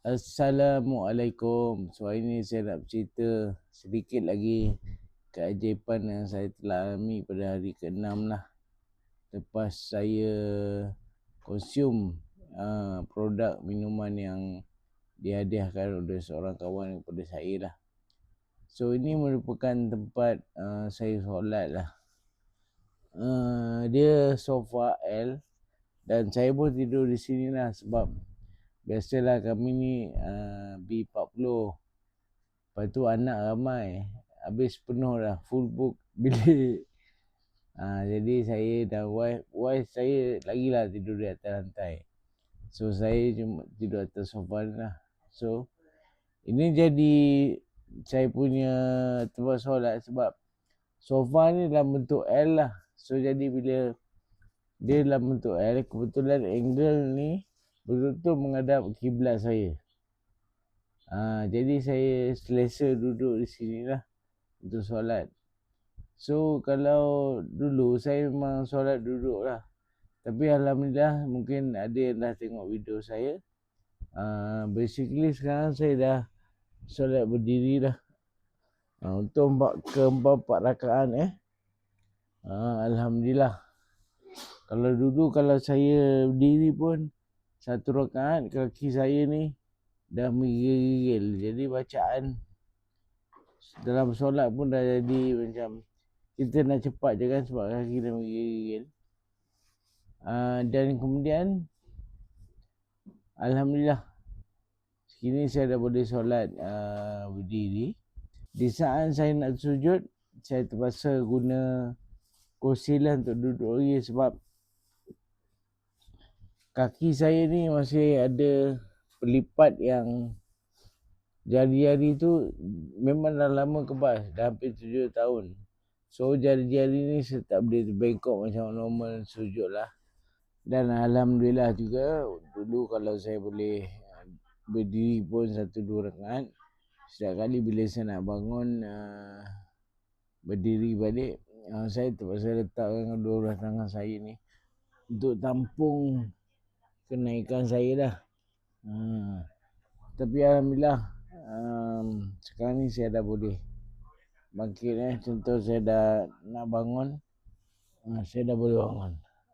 Assalamualaikum. So hari ni saya nak bercerita sedikit lagi keajaiban yang saya telah alami pada hari ke-6 lah. Lepas saya konsum produk minuman yang dihadiahkan oleh seorang kawan kepada saya lah. So ini merupakan tempat saya solat lah. Dia sofa L dan saya pun tidur di sini lah sebab biasalah kami ni B40. Lepas tu anak ramai. Habis penuh dah, full book bilik. Jadi saya dan wife saya lagilah tidur di atas lantai. So saya cuma tidur atas sofa ni lah. So ini jadi saya punya tempat solat sebab sofa ni dalam bentuk L lah. So jadi bila dia dalam bentuk L, kebetulan angle ni betul-betul menghadap kiblat saya. Jadi saya selesa duduk di sini lah untuk solat. So kalau dulu saya memang solat duduk lah. Tapi alhamdulillah mungkin ada yang dah tengok video saya. Basically sekarang saya dah solat berdiri dah. Untuk keempat rakaat alhamdulillah. Kalau dulu kalau saya berdiri pun satu rakaat kaki saya ni dah menggigil. Jadi bacaan dalam solat pun dah jadi macam kita nak cepat je kan sebab kaki dah menggigil. Dan kemudian alhamdulillah sekini saya dah boleh solat berdiri. Di saat saya nak sujud, saya terpaksa guna kursi lah untuk duduk lagi sebab kaki saya ni masih ada pelipat yang jari-jari tu memang dah lama kebas, dah hampir 7 tahun. So jari-jari ni saya tak boleh bengkok macam normal sujud lah. Dan alhamdulillah juga dulu kalau saya boleh berdiri pun 1-2 rakaat, setiap kali bila saya nak bangun berdiri balik, saya terpaksa letakkan kedua belah tangan saya ni untuk tampung kenaikan saya dah. Tapi alhamdulillah sekarang ni saya dah boleh bangkit. Contoh saya dah nak bangun, saya dah boleh bangun.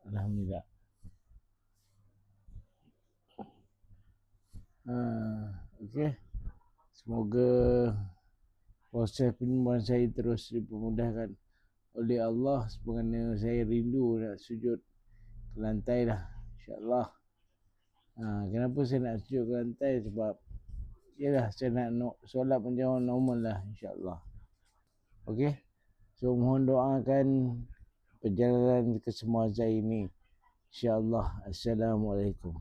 Alhamdulillah. Okay. Semoga proses penyembuhan saya terus dipermudahkan oleh Allah sebagaimana saya rindu nak sujud ke lantai dah, insyaAllah. Kenapa saya nak sujud ke lantai? Sebab yalah saya nak solat macam normal lah, insyaAllah. Okay. So mohon doakan perjalanan kesemua saya ini, insyaAllah. Assalamualaikum.